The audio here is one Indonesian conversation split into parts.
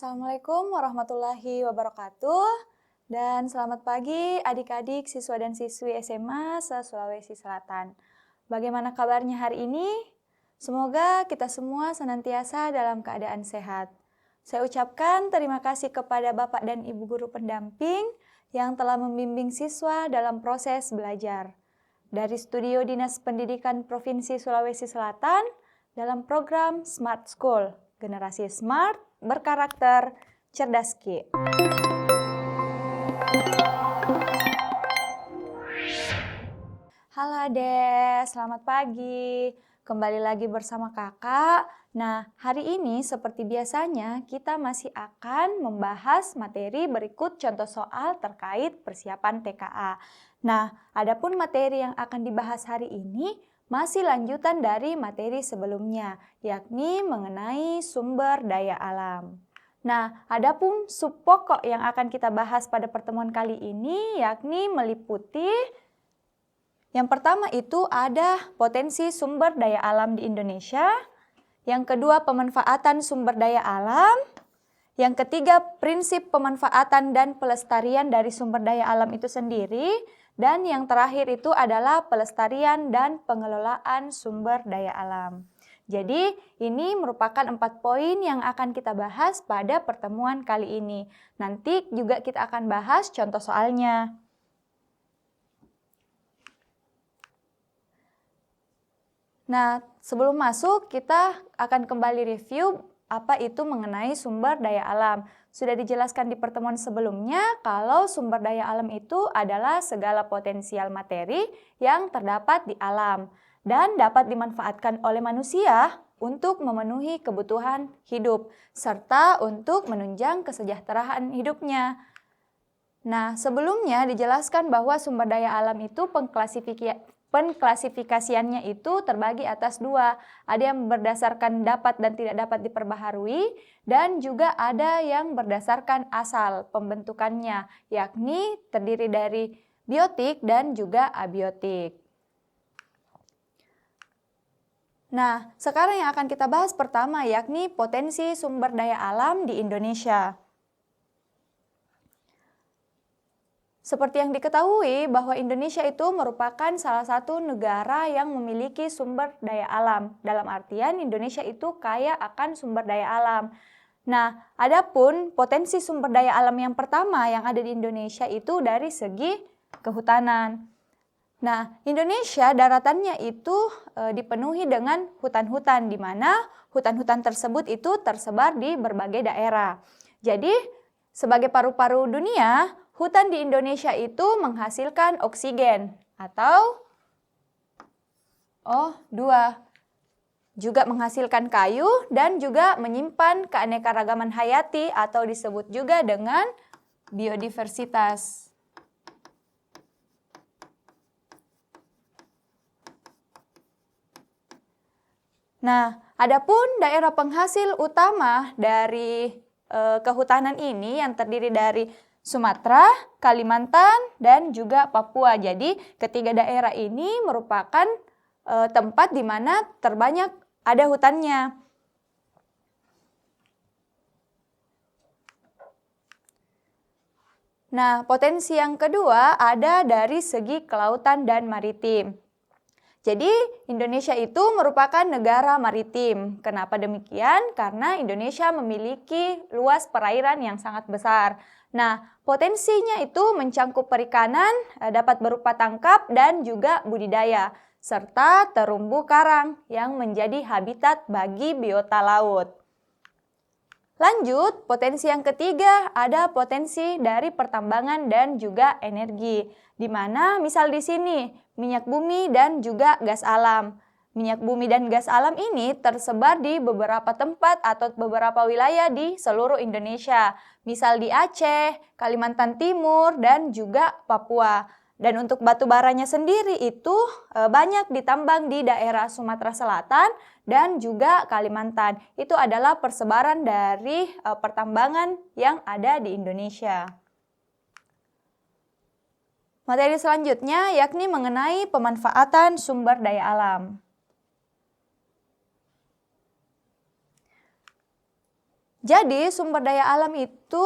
Assalamualaikum warahmatullahi wabarakatuh. Dan selamat pagi adik-adik siswa dan siswi SMA se-Sulawesi Selatan. Bagaimana kabarnya hari ini? Semoga kita semua senantiasa dalam keadaan sehat. Saya ucapkan terima kasih kepada Bapak dan Ibu guru pendamping yang telah membimbing siswa dalam proses belajar. Dari Studio Dinas Pendidikan Provinsi Sulawesi Selatan dalam program Smart School, generasi smart, berkarakter, cerdas Ki. Halo Ade, selamat pagi. Kembali lagi bersama kakak. Nah, hari ini seperti biasanya kita masih akan membahas materi berikut contoh soal terkait persiapan TKA. Nah, adapun materi yang akan dibahas hari ini masih lanjutan dari materi sebelumnya, yakni mengenai sumber daya alam. Nah, adapun sub pokok yang akan kita bahas pada pertemuan kali ini yakni meliputi yang pertama itu ada potensi sumber daya alam di Indonesia, yang kedua pemanfaatan sumber daya alam, yang ketiga prinsip pemanfaatan dan pelestarian dari sumber daya alam itu sendiri, dan yang terakhir itu adalah pelestarian dan pengelolaan sumber daya alam. Jadi ini merupakan 4 poin yang akan kita bahas pada pertemuan kali ini. Nanti juga kita akan bahas contoh soalnya. Nah, sebelum masuk kita akan kembali review apa itu mengenai sumber daya alam. Sudah dijelaskan di pertemuan sebelumnya kalau sumber daya alam itu adalah segala potensial materi yang terdapat di alam dan dapat dimanfaatkan oleh manusia untuk memenuhi kebutuhan hidup serta untuk menunjang kesejahteraan hidupnya. Nah, sebelumnya dijelaskan bahwa sumber daya alam itu penklasifikasiannya itu terbagi atas 2. Ada yang berdasarkan dapat dan tidak dapat diperbaharui, dan juga ada yang berdasarkan asal pembentukannya, yakni terdiri dari biotik dan juga abiotik. Nah, sekarang yang akan kita bahas pertama yakni potensi sumber daya alam di Indonesia. Seperti yang diketahui bahwa Indonesia itu merupakan salah satu negara yang memiliki sumber daya alam. Dalam artian Indonesia itu kaya akan sumber daya alam. Nah, adapun potensi sumber daya alam yang pertama yang ada di Indonesia itu dari segi kehutanan. Nah, Indonesia daratannya itu dipenuhi dengan hutan-hutan, di mana hutan-hutan tersebut itu tersebar di berbagai daerah. Jadi, sebagai paru-paru dunia, hutan di Indonesia itu menghasilkan oksigen atau O2, juga menghasilkan kayu dan juga menyimpan keanekaragaman hayati atau disebut juga dengan biodiversitas. Nah, adapun daerah penghasil utama dari kehutanan ini yang terdiri dari Sumatera, Kalimantan, dan juga Papua. Jadi ketiga daerah ini merupakan tempat di mana terbanyak ada hutannya. Nah, potensi yang kedua ada dari segi kelautan dan maritim. Jadi Indonesia itu merupakan negara maritim. Kenapa demikian? Karena Indonesia memiliki luas perairan yang sangat besar. Nah, potensinya itu mencangkup perikanan, dapat berupa tangkap dan juga budidaya, serta terumbu karang yang menjadi habitat bagi biota laut. Lanjut, potensi yang ketiga ada potensi dari pertambangan dan juga energi, di mana misal di sini minyak bumi dan juga gas alam. Minyak bumi dan gas alam ini tersebar di beberapa tempat atau beberapa wilayah di seluruh Indonesia. Misal di Aceh, Kalimantan Timur, dan juga Papua. Dan untuk batu baranya sendiri itu banyak ditambang di daerah Sumatera Selatan dan juga Kalimantan. Itu adalah persebaran dari pertambangan yang ada di Indonesia. Materi selanjutnya yakni mengenai pemanfaatan sumber daya alam. Jadi sumber daya alam itu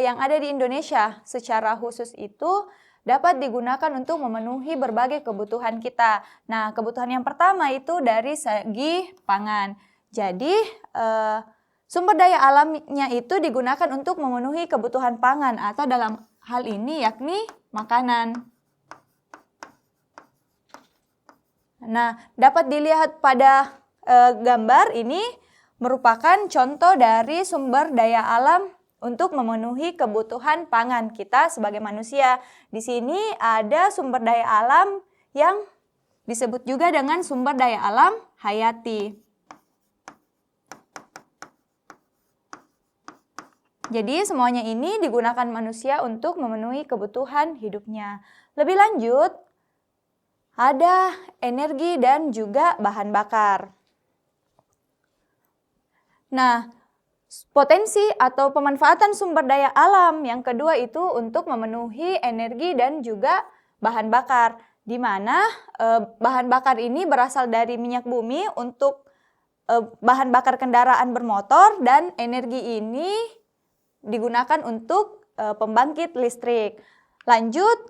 yang ada di Indonesia secara khusus itu dapat digunakan untuk memenuhi berbagai kebutuhan kita. Nah, kebutuhan yang pertama itu dari segi pangan. Jadi sumber daya alamnya itu digunakan untuk memenuhi kebutuhan pangan atau dalam hal ini yakni makanan. Nah, dapat dilihat pada gambar ini merupakan contoh dari sumber daya alam untuk memenuhi kebutuhan pangan kita sebagai manusia. Di sini ada sumber daya alam yang disebut juga dengan sumber daya alam hayati. Jadi semuanya ini digunakan manusia untuk memenuhi kebutuhan hidupnya. Lebih lanjut, ada energi dan juga bahan bakar. Nah, potensi atau pemanfaatan sumber daya alam yang kedua itu untuk memenuhi energi dan juga bahan bakar, di mana bahan bakar ini berasal dari minyak bumi untuk bahan bakar kendaraan bermotor, dan energi ini digunakan untuk pembangkit listrik. Lanjut,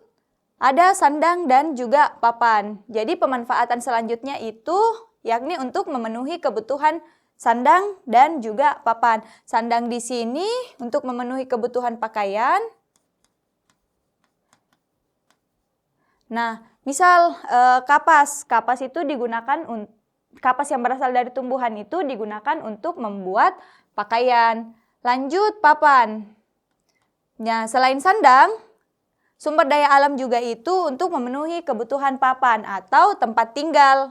ada sandang dan juga papan. Jadi pemanfaatan selanjutnya itu yakni untuk memenuhi kebutuhan sandang dan juga papan. Sandang di sini untuk memenuhi kebutuhan pakaian. Nah, misal kapas. Kapas itu digunakan kapas yang berasal dari tumbuhan itu digunakan untuk membuat pakaian. Lanjut, papan. Nah, selain sandang, sumber daya alam juga itu untuk memenuhi kebutuhan papan atau tempat tinggal.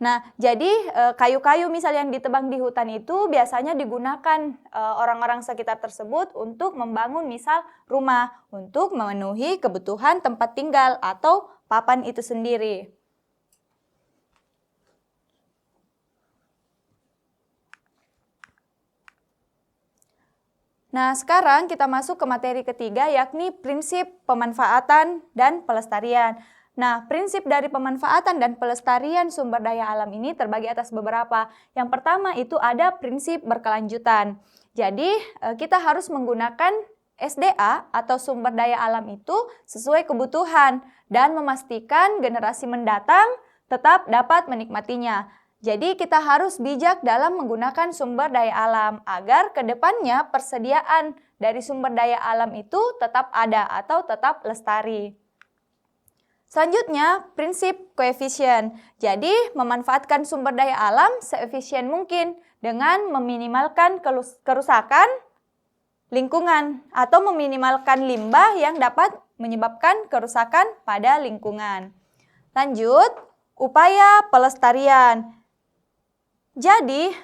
Nah, jadi kayu-kayu misal yang ditebang di hutan itu biasanya digunakan orang-orang sekitar tersebut untuk membangun misal rumah, untuk memenuhi kebutuhan tempat tinggal atau papan itu sendiri. Nah, sekarang kita masuk ke materi ketiga, yakni prinsip pemanfaatan dan pelestarian. Nah, prinsip dari pemanfaatan dan pelestarian sumber daya alam ini terbagi atas beberapa. Yang pertama itu ada prinsip berkelanjutan. Jadi, kita harus menggunakan SDA atau sumber daya alam itu sesuai kebutuhan dan memastikan generasi mendatang tetap dapat menikmatinya. Jadi kita harus bijak dalam menggunakan sumber daya alam agar kedepannya persediaan dari sumber daya alam itu tetap ada atau tetap lestari. Selanjutnya, prinsip koefisien. Jadi, memanfaatkan sumber daya alam seefisien mungkin dengan meminimalkan kerusakan lingkungan atau meminimalkan limbah yang dapat menyebabkan kerusakan pada lingkungan. Lanjut, upaya pelestarian. Jadi,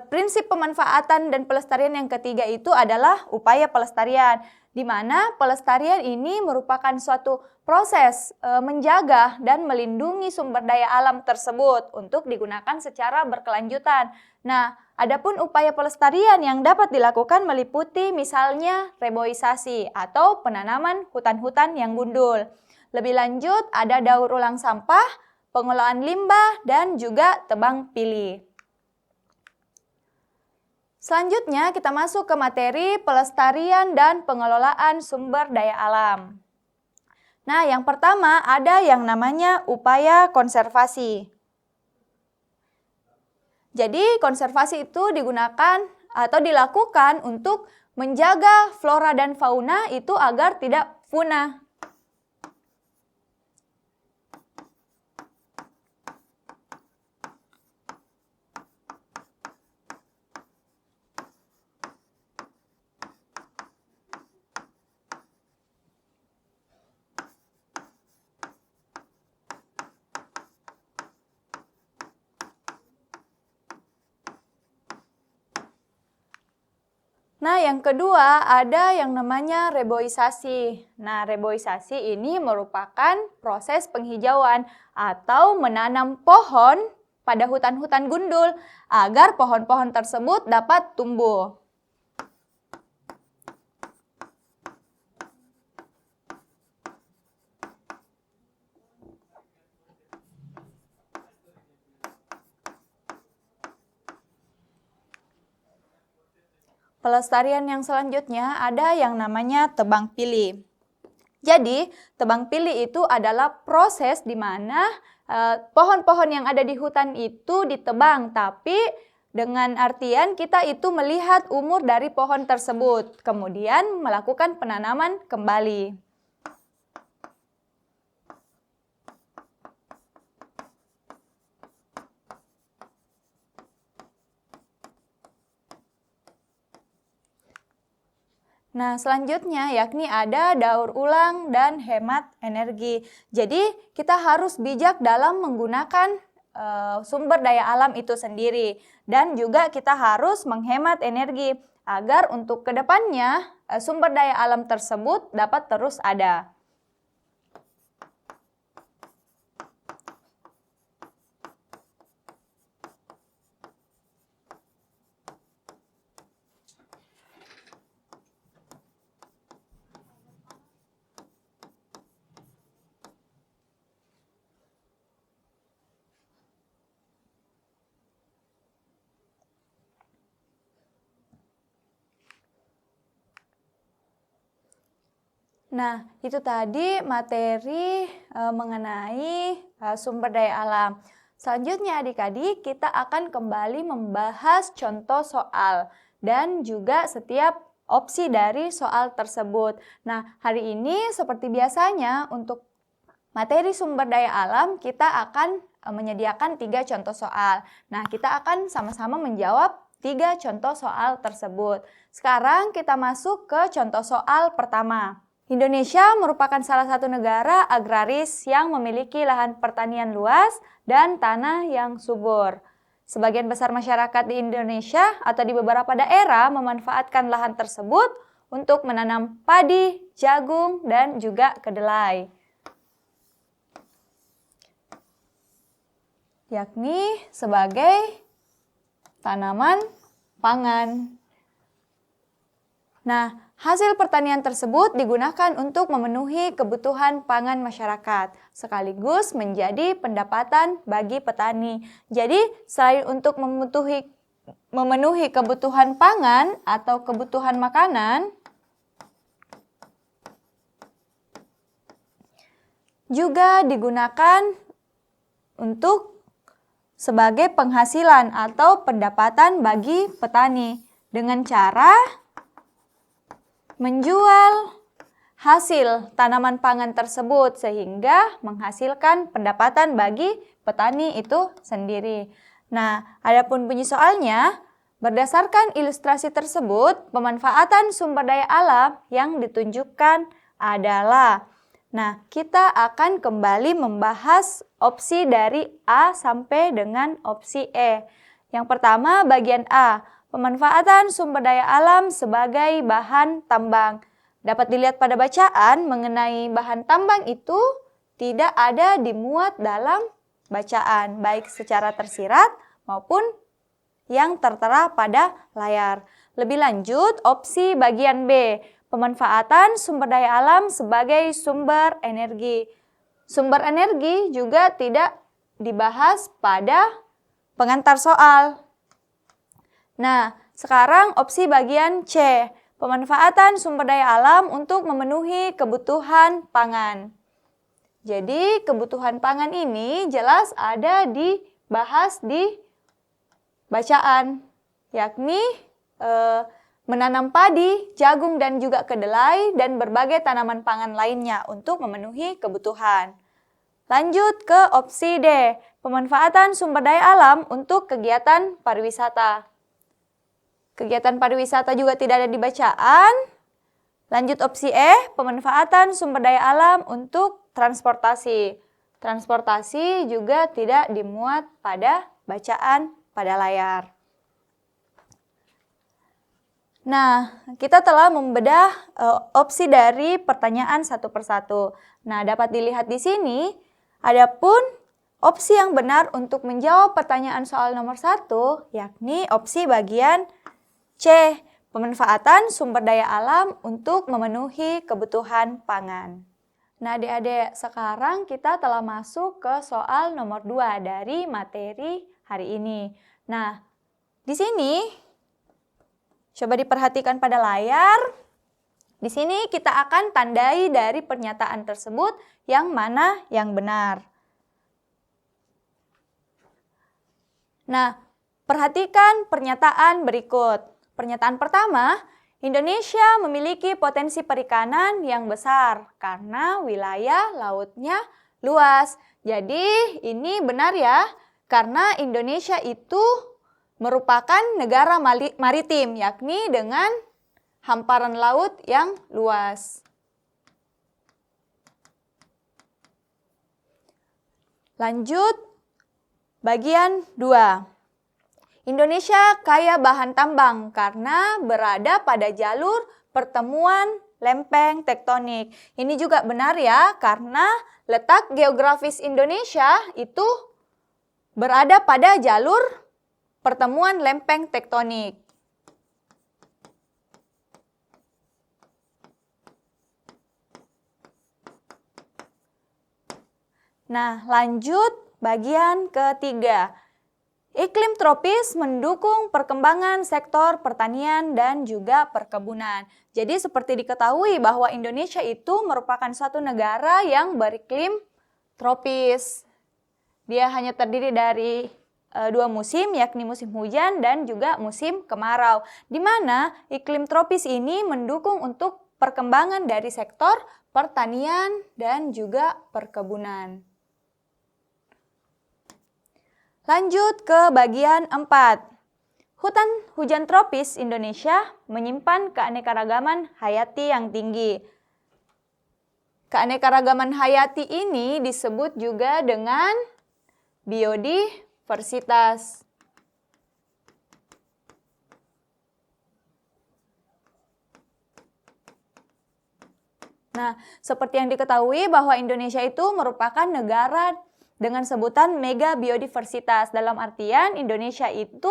prinsip pemanfaatan dan pelestarian yang ketiga itu adalah upaya pelestarian, di mana pelestarian ini merupakan suatu proses menjaga dan melindungi sumber daya alam tersebut untuk digunakan secara berkelanjutan. Nah, adapun upaya pelestarian yang dapat dilakukan meliputi misalnya reboisasi atau penanaman hutan-hutan yang gundul. Lebih lanjut, ada daur ulang sampah, pengolahan limbah, dan juga tebang pilih. Selanjutnya kita masuk ke materi pelestarian dan pengelolaan sumber daya alam. Nah, yang pertama ada yang namanya upaya konservasi. Jadi, konservasi itu digunakan atau dilakukan untuk menjaga flora dan fauna itu agar tidak punah. Nah, yang kedua ada yang namanya reboisasi. Nah, reboisasi ini merupakan proses penghijauan atau menanam pohon pada hutan-hutan gundul agar pohon-pohon tersebut dapat tumbuh. pelestarian yang selanjutnya ada yang namanya tebang pilih. Jadi, tebang pilih itu adalah proses di mana pohon-pohon yang ada di hutan itu ditebang, tapi dengan artian kita itu melihat umur dari pohon tersebut, kemudian melakukan penanaman kembali. Nah, selanjutnya yakni ada daur ulang dan hemat energi. Jadi, kita harus bijak dalam menggunakan sumber daya alam itu sendiri. Dan juga kita harus menghemat energi agar untuk kedepannya sumber daya alam tersebut dapat terus ada. Nah, itu tadi materi mengenai sumber daya alam. Selanjutnya adik-adik, kita akan kembali membahas contoh soal dan juga setiap opsi dari soal tersebut. Nah, hari ini seperti biasanya untuk materi sumber daya alam kita akan menyediakan 3 contoh soal. Nah, kita akan sama-sama menjawab 3 contoh soal tersebut. Sekarang kita masuk ke contoh soal pertama. Indonesia merupakan salah satu negara agraris yang memiliki lahan pertanian luas dan tanah yang subur. Sebagian besar masyarakat di Indonesia atau di beberapa daerah memanfaatkan lahan tersebut untuk menanam padi, jagung, dan juga kedelai. Yakni sebagai tanaman pangan. Nah, hasil pertanian tersebut digunakan untuk memenuhi kebutuhan pangan masyarakat, sekaligus menjadi pendapatan bagi petani. Jadi, selain untuk memenuhi kebutuhan pangan atau kebutuhan makanan, juga digunakan untuk sebagai penghasilan atau pendapatan bagi petani dengan cara menjual hasil tanaman pangan tersebut sehingga menghasilkan pendapatan bagi petani itu sendiri. Nah, adapun bunyi soalnya, berdasarkan ilustrasi tersebut, pemanfaatan sumber daya alam yang ditunjukkan adalah. Nah, kita akan kembali membahas opsi dari A sampai dengan opsi E. Yang pertama, bagian A. Pemanfaatan sumber daya alam sebagai bahan tambang. Dapat dilihat pada bacaan mengenai bahan tambang itu tidak ada dimuat dalam bacaan, baik secara tersirat maupun yang tertera pada layar. Lebih lanjut, opsi bagian B. Pemanfaatan sumber daya alam sebagai sumber energi. Sumber energi juga tidak dibahas pada pengantar soal. Nah, sekarang opsi bagian C, pemanfaatan sumber daya alam untuk memenuhi kebutuhan pangan. Jadi, kebutuhan pangan ini jelas ada dibahas di bacaan, yakni menanam padi, jagung, dan juga kedelai, dan berbagai tanaman pangan lainnya untuk memenuhi kebutuhan. Lanjut ke opsi D, pemanfaatan sumber daya alam untuk kegiatan pariwisata. Kegiatan pariwisata juga tidak ada di bacaan. Lanjut opsi E, pemanfaatan sumber daya alam untuk transportasi. Transportasi juga tidak dimuat pada bacaan pada layar. Nah, kita telah membedah opsi dari pertanyaan satu persatu. Nah, dapat dilihat di sini, adapun opsi yang benar untuk menjawab pertanyaan soal nomor 1, yakni opsi bagian C, pemanfaatan sumber daya alam untuk memenuhi kebutuhan pangan. Nah, adik-adik, sekarang kita telah masuk ke soal nomor 2 dari materi hari ini. Nah, di sini Coba diperhatikan pada layar. Di sini kita akan tandai dari pernyataan tersebut yang mana yang benar. Nah, perhatikan pernyataan berikut. Pernyataan pertama, Indonesia memiliki potensi perikanan yang besar karena wilayah lautnya luas. Jadi ini benar ya, karena Indonesia itu merupakan negara maritim, yakni dengan hamparan laut yang luas. Lanjut, bagian 2. Indonesia kaya bahan tambang karena berada pada jalur pertemuan lempeng tektonik. Ini juga benar ya, karena letak geografis Indonesia itu berada pada jalur pertemuan lempeng tektonik. Nah, lanjut bagian ketiga. Iklim tropis mendukung perkembangan sektor pertanian dan juga perkebunan. Jadi seperti diketahui bahwa Indonesia itu merupakan suatu negara yang beriklim tropis. Dia hanya terdiri dari 2 musim, yakni musim hujan dan juga musim kemarau. Di mana iklim tropis ini mendukung untuk perkembangan dari sektor pertanian dan juga perkebunan. Lanjut ke bagian 4. Hutan hujan tropis Indonesia menyimpan keanekaragaman hayati yang tinggi. Keanekaragaman hayati ini disebut juga dengan biodiversitas. Nah, seperti yang diketahui bahwa Indonesia itu merupakan negara dengan sebutan mega biodiversitas. Dalam artian Indonesia itu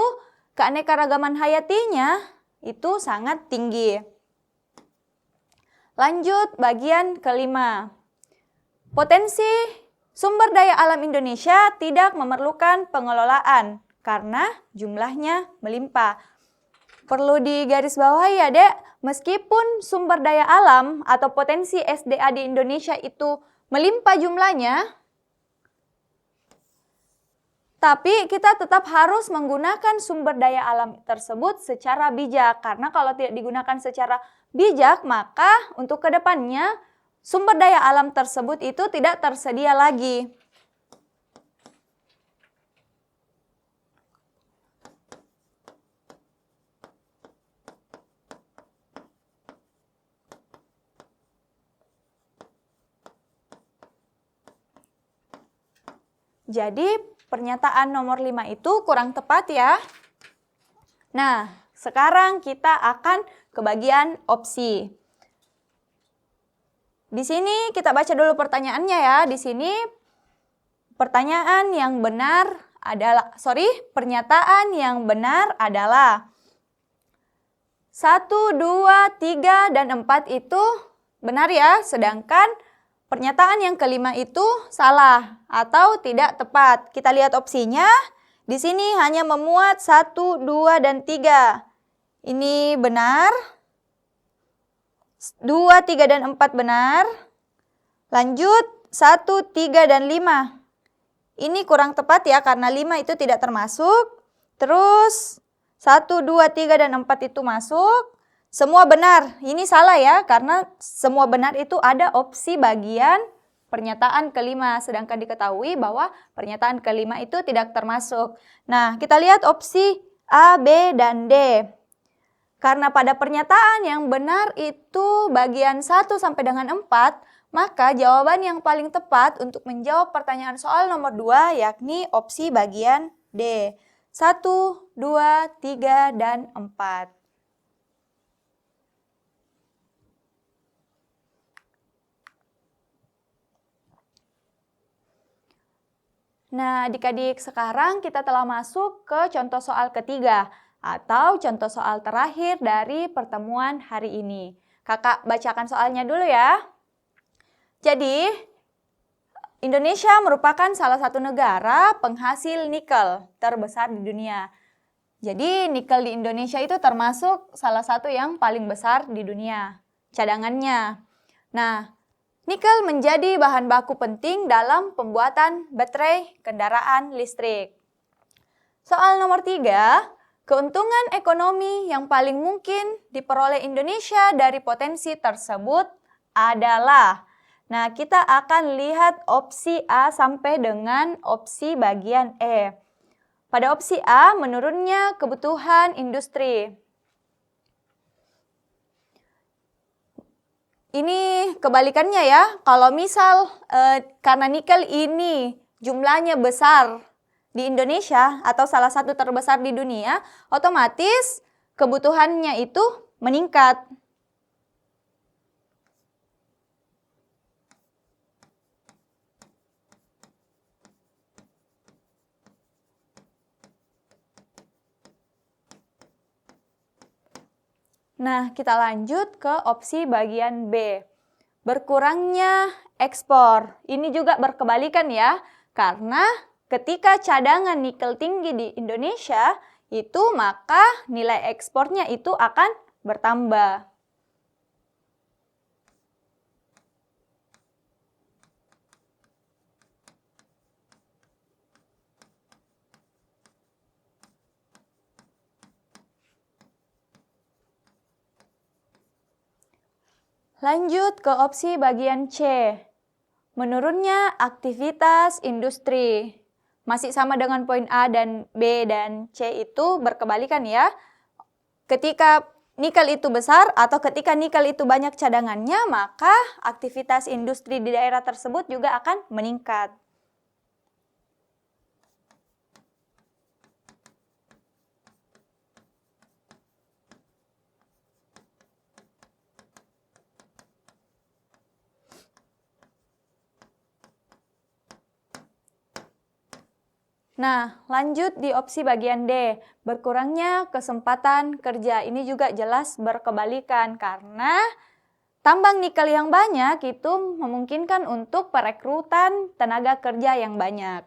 keanekaragaman hayatinya itu sangat tinggi. Lanjut bagian kelima. Potensi sumber daya alam Indonesia tidak memerlukan pengelolaan karena jumlahnya melimpah. Perlu digarisbawahi ya Dek, meskipun sumber daya alam atau potensi SDA di Indonesia itu melimpah jumlahnya, tapi kita tetap harus menggunakan sumber daya alam tersebut secara bijak. Karena kalau tidak digunakan secara bijak, maka untuk kedepannya sumber daya alam tersebut itu tidak tersedia lagi. Jadi pernyataan nomor 5 itu kurang tepat ya. Nah, sekarang kita akan ke bagian opsi. Di sini kita baca dulu pertanyaannya ya. Di sini pernyataan yang benar adalah 1, 2, 3, dan 4 itu benar ya. Sedangkan pernyataan yang kelima itu salah atau tidak tepat. Kita lihat opsinya. Di sini hanya memuat 1, 2, dan 3. Ini benar. 2, 3, dan 4 benar. Lanjut 1, 3, dan 5. Ini kurang tepat ya karena 5 itu tidak termasuk. Terus 1, 2, 3, dan 4 itu masuk. Semua benar, ini salah ya, karena semua benar itu ada opsi bagian pernyataan kelima. Sedangkan diketahui bahwa pernyataan kelima itu tidak termasuk. Nah, kita lihat opsi A, B, dan D. Karena pada pernyataan yang benar itu bagian 1 sampai dengan 4, maka jawaban yang paling tepat untuk menjawab pertanyaan soal nomor 2 yakni opsi bagian D. 1, 2, 3, dan 4. Nah, adik-adik, sekarang kita telah masuk ke contoh soal ketiga atau contoh soal terakhir dari pertemuan hari ini. Kakak bacakan soalnya dulu ya. Jadi, Indonesia merupakan salah satu negara penghasil nikel terbesar di dunia. Jadi nikel di Indonesia itu termasuk salah satu yang paling besar di dunia cadangannya. Nah, nikel menjadi bahan baku penting dalam pembuatan baterai kendaraan listrik. Soal nomor 3, keuntungan ekonomi yang paling mungkin diperoleh Indonesia dari potensi tersebut adalah, nah kita akan lihat opsi A sampai dengan opsi bagian E. Pada opsi A, menurunnya kebutuhan industri. Ini kebalikannya ya, kalau misal karena nikel ini jumlahnya besar di Indonesia atau salah satu terbesar di dunia, otomatis kebutuhannya itu meningkat. Nah, kita lanjut ke opsi bagian B. Berkurangnya ekspor. Ini juga berkebalikan ya, karena ketika cadangan nikel tinggi di Indonesia, itu maka nilai ekspornya itu akan bertambah. Lanjut ke opsi bagian C. Menurunnya aktivitas industri. Masih sama dengan poin A dan B dan C itu berkebalikan ya. Ketika nikel itu besar atau ketika nikel itu banyak cadangannya, maka aktivitas industri di daerah tersebut juga akan meningkat. Nah, lanjut di opsi bagian D, berkurangnya kesempatan kerja. Ini juga jelas berkebalikan karena tambang nikel yang banyak itu memungkinkan untuk perekrutan tenaga kerja yang banyak.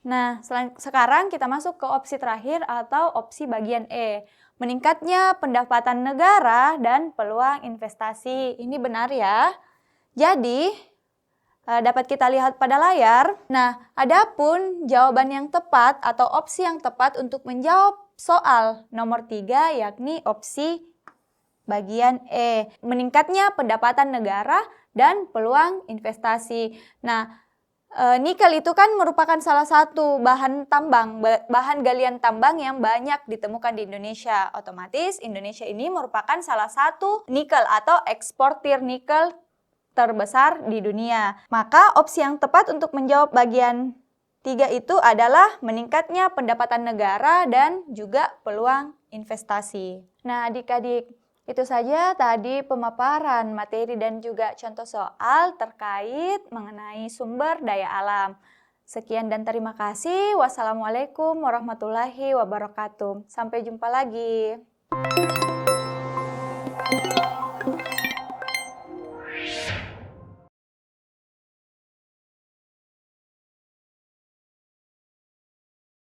Nah, sekarang kita masuk ke opsi terakhir atau opsi bagian E. Meningkatnya pendapatan negara dan peluang investasi. Ini benar ya. Jadi, dapat kita lihat pada layar. Nah, adapun jawaban yang tepat atau opsi yang tepat untuk menjawab soal nomor 3 yakni opsi bagian E. Meningkatnya pendapatan negara dan peluang investasi. Nah, nikel itu kan merupakan salah satu bahan tambang, bahan galian tambang yang banyak ditemukan di Indonesia. Otomatis Indonesia ini merupakan salah satu nikel atau eksportir nikel terbesar di dunia. Maka opsi yang tepat untuk menjawab bagian 3 itu adalah meningkatnya pendapatan negara dan juga peluang investasi. Nah, adik-adik, itu saja tadi pemaparan materi dan juga contoh soal terkait mengenai sumber daya alam. Sekian dan terima kasih. Wassalamualaikum warahmatullahi wabarakatuh. Sampai jumpa lagi.